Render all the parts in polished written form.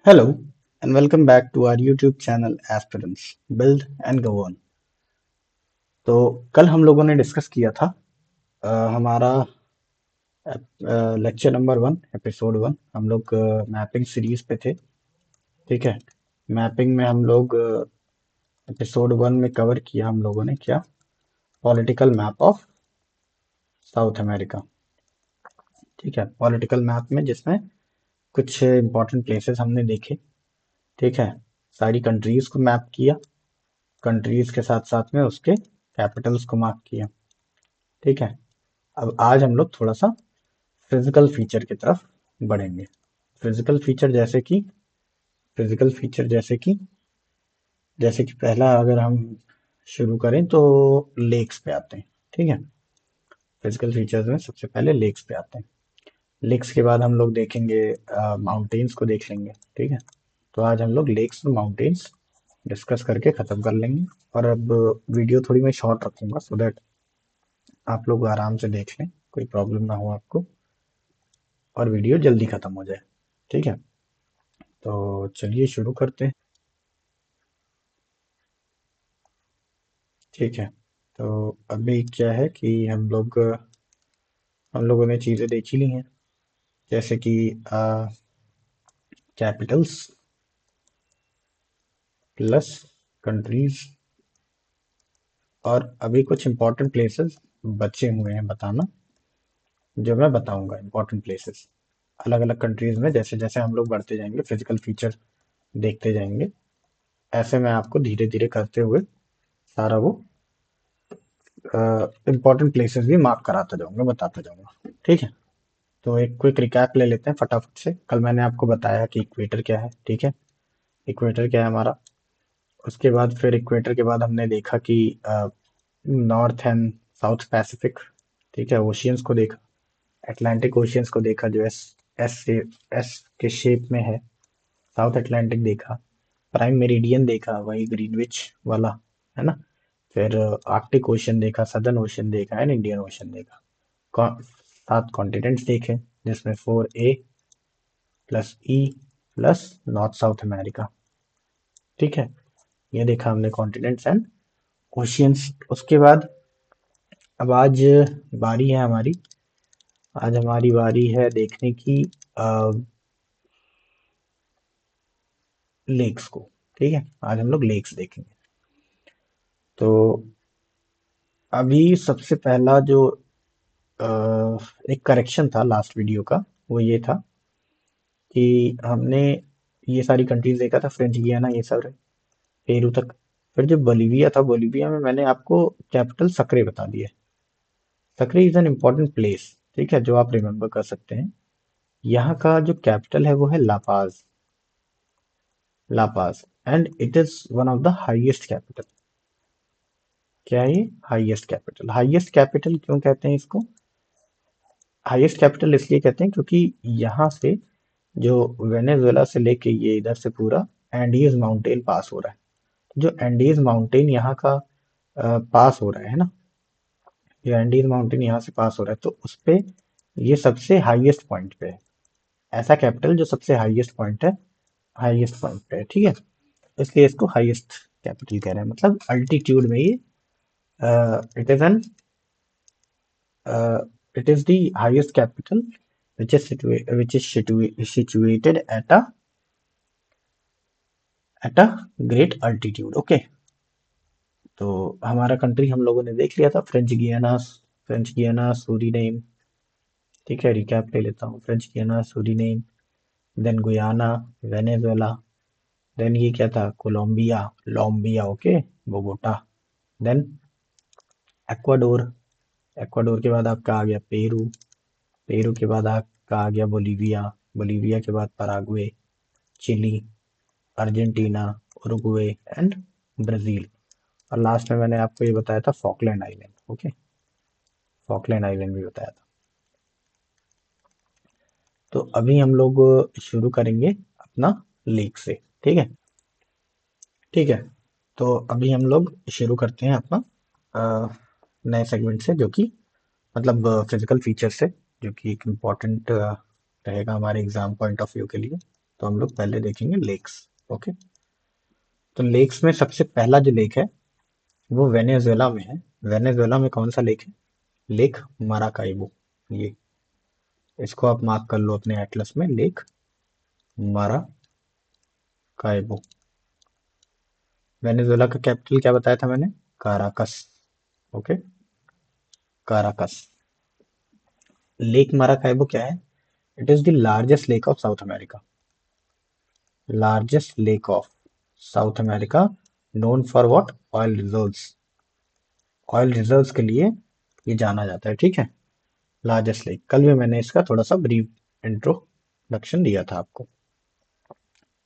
Hello and welcome back to our YouTube channel Aspirants Build and Go On। तो कल हम लोगों ने डिस्कस किया था हमारा लेक्चर नंबर 1 एपिसोड 1। हम लोग मैपिंग सीरीज पे थे। ठीक है। मैपिंग में हम लोग एपिसोड 1 में कवर किया हम लोगों ने क्या, political map of south America. ठीक है, पॉलिटिकल मैप में जिसमें कुछ इंपॉर्टेंट प्लेसेस हमने देखे। ठीक है, सारी कंट्रीज को मैप किया, कंट्रीज के साथ साथ में उसके कैपिटल्स को मार्क किया। ठीक है, अब आज हम लोग थोड़ा सा फिजिकल फीचर की तरफ बढ़ेंगे। फिजिकल फीचर जैसे कि फिजिकल फीचर जैसे कि पहला अगर हम शुरू करें तो लेक्स पे आते हैं। ठीक है, फिजिकल फीचर्स में सबसे पहले लेक्स पे आते हैं। लेक्स के बाद हम लोग देखेंगे माउंटेन्स को देख लेंगे। ठीक है, तो आज हम लोग लेक्स और माउंटेन्स डिस्कस करके ख़त्म कर लेंगे। और अब वीडियो थोड़ी मैं शॉर्ट रखूंगा सो दैट आप लोग आराम से देख लें, कोई प्रॉब्लम ना हो आपको और वीडियो जल्दी ख़त्म हो जाए। ठीक है, तो चलिए शुरू करते हैं। ठीक है, तो अभी क्या है कि हम लोगों ने चीज़ें देख ही ली हैं, जैसे कि कैपिटल्स प्लस कंट्रीज, और अभी कुछ इंपॉर्टेंट प्लेसेस बचे हुए हैं बताना, जो मैं बताऊंगा इंपॉर्टेंट प्लेसेस अलग अलग कंट्रीज में। जैसे जैसे हम लोग बढ़ते जाएंगे फिजिकल फीचर देखते जाएंगे, ऐसे मैं आपको धीरे धीरे करते हुए सारा वो इंपॉर्टेंट प्लेसेस भी मार्क कराता जाऊंगा, बताता जाऊंगा। ठीक है, तो एक क्विक रिकैप ले लेते हैं फटाफट से। कल मैंने आपको बताया कि इक्वेटर क्या है। ठीक है, इक्वेटर क्या है हमारा। उसके बाद फिर इक्वेटर के बाद हमने देखा कि नॉर्थ एंड साउथ पैसिफिक, ठीक है, ओशियंस को देखा। अटलांटिक ओशियंस को देखा जो एस एस से एस के शेप में है। साउथ अटलांटिक देखा। प्राइम मेरिडियन देखा, वही ग्रीनविच वाला, है ना। फिर आर्कटिक ओशन देखा, सदर्न ओशन देखा एंड इंडियन ओशन देखा। 7 कॉन्टिनेंट्स देखे, जिसमें 4A plus E plus north south America. ठीक है, ये देखा हमने कॉन्टिनेंट्स एंड ओशियंस। उसके बाद अब आज बारी है हमारी, आज हमारी बारी है देखने की लेक्स को। ठीक है, आज हम लोग लेक्स देखेंगे। तो अभी सबसे पहला जो एक करेक्शन था लास्ट वीडियो का, वो ये था कि हमने ये सारी कंट्रीज देखा था, फ्रेंच गियाना ये सब, पेरू तक। फिर जो बोलीविया था, बोलीविया में मैंने आपको कैपिटल सक्रे बता दिया। सक्रे इज एन इम्पॉर्टेंट प्लेस, ठीक है, जो आप रिमेम्बर कर सकते हैं। यहाँ का जो कैपिटल है वो है La Paz. La Paz, and it is one of the highest capital. क्या है ये? Highest capital. हाईएस्ट कैपिटल क्यों कहते हैं इसको? हाईएस्ट कैपिटल इसलिए कहते हैं क्योंकि यहाँ से जो वेनेजुएला से लेके ये इधर से पूरा एंडीज माउंटेन पास हो रहा है। जो एंडीज माउंटेन यहाँ का पास हो रहा है ना, जो एंडीज माउंटेन यहाँ से पास हो रहा है, तो उस पे ये सबसे हाईएस्ट पॉइंट पे है। ऐसा कैपिटल जो सबसे हाईएस्ट पॉइंट है, हाईएस्ट पॉइंट पे है। ठीक है, इसलिए इसको हाईएस्ट कैपिटल कह रहे हैं, मतलब अल्टीट्यूड में ये it is an it is the highest capital which is situated at a great altitude। Okay, तो हमारा कंट्री हम लोगों ने देख लिया था, फ्रेंच गियाना, सूरीनेम। ठीक है, रिकैप ले लेता हूँ। French Guiana, Suriname, then Guyana, Venezuela, then ये क्या था, कोलंबिया, लोम्बिया, okay, Bogota, then Ecuador. Ecuador के बाद आपका आ गया पेरू। पेरू के बाद आपका आ गया बोलीविया। बोलीविया के बाद Paraguay, Chile, Argentina, Uruguay and Brazil. और लास्ट में मैंने आपको ये बताया था Falkland island. Okay, Falkland island भी बताया था। तो अभी हम लोग शुरू करेंगे अपना लेक से। ठीक है, ठीक है, तो अभी हम लोग शुरू करते हैं अपना नए सेगमेंट से, जो कि मतलब फिजिकल फीचर से, जो कि एक इम्पॉर्टेंट रहेगा हमारे एग्जाम पॉइंट ऑफ व्यू के लिए। तो हम लोग पहले देखेंगे लेक्स। ओके, तो लेक्स में सबसे पहला जो लेक है वो वेनेजुएला में है। वेनेजुएला में कौन सा लेक है? Lake Maracaibo. ये इसको आप मार्क कर लो अपने एटलस में, लेक माराकाइबो। वेनेजुएला का कैपिटल क्या बताया था मैंने? Caracas. Okay, Caracas. Lake Maracaibo क्या है? It is the largest lake of south America. Largest lake of south America, known for what? Oil reserves. Oil reserves के लिए ये जाना जाता है, ठीक है। लार्जेस्ट लेक, कल भी मैंने इसका थोड़ा सा ब्रीफ इंट्रोडक्शन दिया था आपको,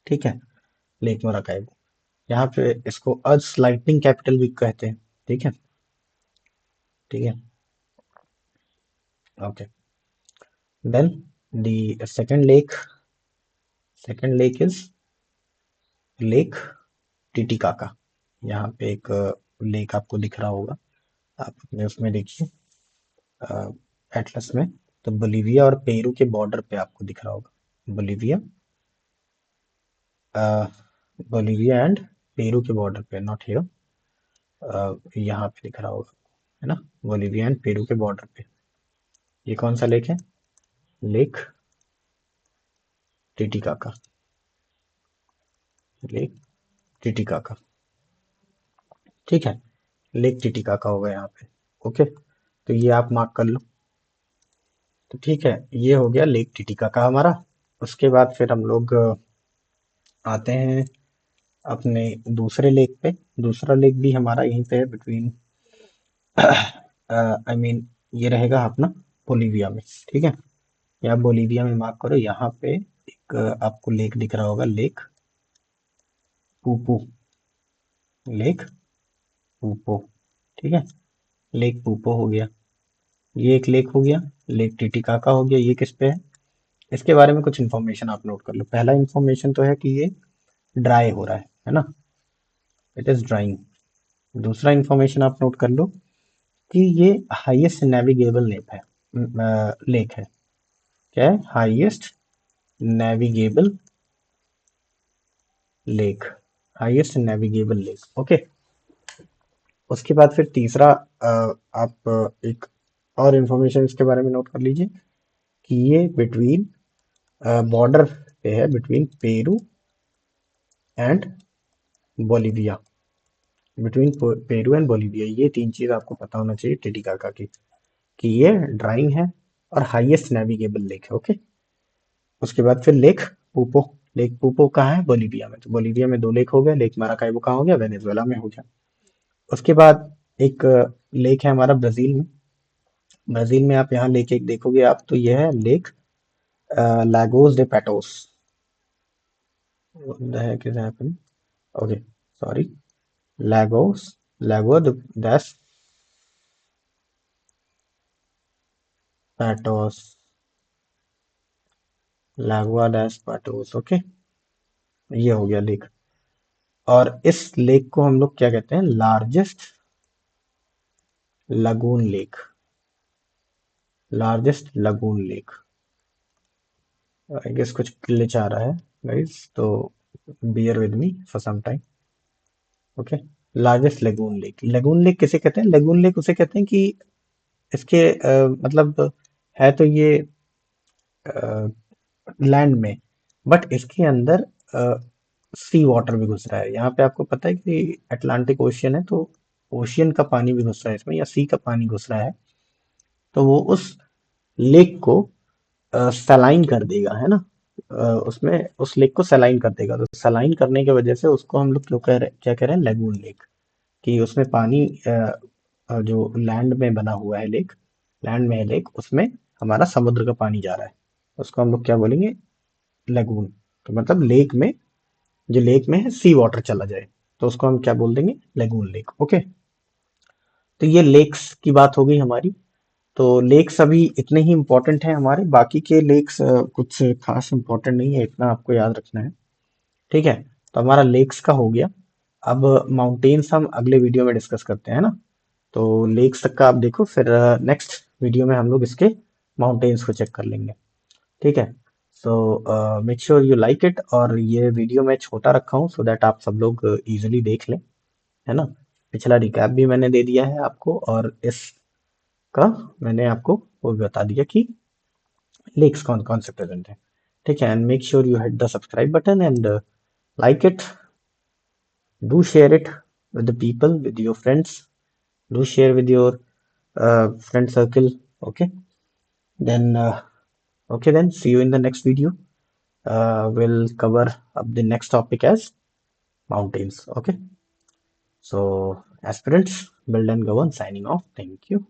ठीक है। लेक माराकाइबो, यहाँ पे इसको अर्थ लाइटनिंग कैपिटल भी कहते हैं, ठीक है। ठीक है, okay. Then the second lake is lake Titicaca. यहाँ पे एक लेक आपको दिख रहा होगा, आप अपने उसमें देखिए एटलस में। तो बोलीविया और पेरू के बॉर्डर पे आपको दिख रहा होगा, बोलीविया बोलीविया एंड पेरू के बॉर्डर पे, नॉट हियर, यहाँ पे दिख रहा होगा, है ना, बोलीविया एंड पेरू के बॉर्डर पे। ये कौन सा लेक है? Lake Titicaca. लेक टिटिकाका, ठीक है। लेक टिटिकाका होगा यहाँ पे। ओके, तो ये आप मार्क कर लो। तो ठीक है, ये हो गया लेक टिटिकाका हमारा। उसके बाद फिर हम लोग आते हैं अपने दूसरे लेक पे। दूसरा लेक भी हमारा यहीं पे है बिटवीन, आई मीन ये रहेगा अपना बोलीविया में, ठीक है। या बोलीविया में मार्क करो, यहाँ पे एक आपको लेक दिख रहा होगा, लेक पूपू। लेक पूपो, ठीक है। लेक पूपो हो गया, ये एक लेक हो गया। लेक टिटिकाका हो गया, ये किस पे है? इसके बारे में कुछ इन्फॉर्मेशन आप नोट कर लो। पहला इन्फॉर्मेशन तो है कि ये ड्राई हो रहा है ना, इट इज ड्राइंग। दूसरा इन्फॉर्मेशन आप नोट कर लो कि ये हाईएस्ट नेविगेबल लेक है। लेक है, क्या है? Highest navigable lake, highest navigable lake. Okay, उसके बाद फिर तीसरा आप एक और इन्फॉर्मेशन इसके बारे में नोट कर लीजिए कि ये बिटवीन बॉर्डर पे है between Peru and Bolivia. Between Peru and Bolivia, ये तीन चीज आपको पता होना चाहिए टिटिकाका की, कि ये ड्राइंग है और हाईएस्ट नेविगेबल लेक है। ओके, उसके बाद फिर लेक पूपो। लेक पूपो कहाँ है? बोलीविया में। तो बोलीविया में दो लेक हो गए। लेक माराकाइबो कहाँ हो गया? वेनेजुएला में हो गया। उसके बाद एक लेक है हमारा ब्राजील में। ब्राजील में आप यहाँ लेक एक देखोगे आप, तो यह है lake Lagos de Patos. What the heck is happening? Okay, sorry. Lagos, Lago das Patos, Lagoa das Patos। Okay, ये हो गया लेक। और इस लेक को हम लोग क्या कहते हैं? Largest lagoon lake. Largest lagoon lake. I guess कुछ ग्लिच आ रहा है गाइस, तो bear with me for some time. Okay, largest lagoon lake. Lagoon lake किसे कहते हैं? लेगून लेक उसे कहते हैं कि इसके मतलब है तो ये लैंड में, बट इसके अंदर सी वाटर भी घुस रहा है। यहाँ पे आपको पता है कि अटलांटिक ओशियन है, तो ओशियन का पानी भी घुस रहा है इसमें, या सी का पानी घुस रहा है, तो वो उस लेक को सलाइन कर देगा, है ना। उसमें उस लेक को सलाइन कर देगा, तो सलाइन करने की वजह से उसको हम लोग क्यों क्या कह रहे हैं? Lagoon lake. कि उसमें पानी जो लैंड में बना हुआ है लेक, लैंड में है लेक, उसमें हमारा समुद्र का पानी जा रहा है, उसको हम लोग क्या बोलेंगे? लेगून। तो मतलब लेक में, जो लेक में है सी वाटर चला जाए, तो उसको हम क्या बोल देंगे? Lagoon lake. ओके, तो ये लेक्स की बात हो गई हमारी। तो लेक्स अभी इतने ही इंपॉर्टेंट हैं हमारे, बाकी के लेक्स कुछ खास इंपॉर्टेंट नहीं है, इतना आपको याद रखना है, ठीक है। तो हमारा लेक्स का हो गया। अब माउंटेन्स हम अगले वीडियो में डिस्कस करते हैं ना। तो लेक्स तक का आप देखो, फिर नेक्स्ट वीडियो में हम लोग इसके माउंटेन्स को चेक कर लेंगे, ठीक है। So make sure you like it. और ये वीडियो मैं छोटा रखा हूँ सो दैट आप सब लोग इजीली देख लें, है ना। पिछला रिकैप भी मैंने दे दिया है आपको, और इसका मैंने आपको वो भी बता दिया कि लेक्स कौन कौन से प्रेजेंट है। ठीक है, and make sure you hit the subscribe button and like it. Do share it with the people, with your friends. Do share with your friend circle. Okay, then okay, then see you in the next video. We'll cover up the next topic as mountains. Okay, so aspirants, build and govern. Signing off. Thank you.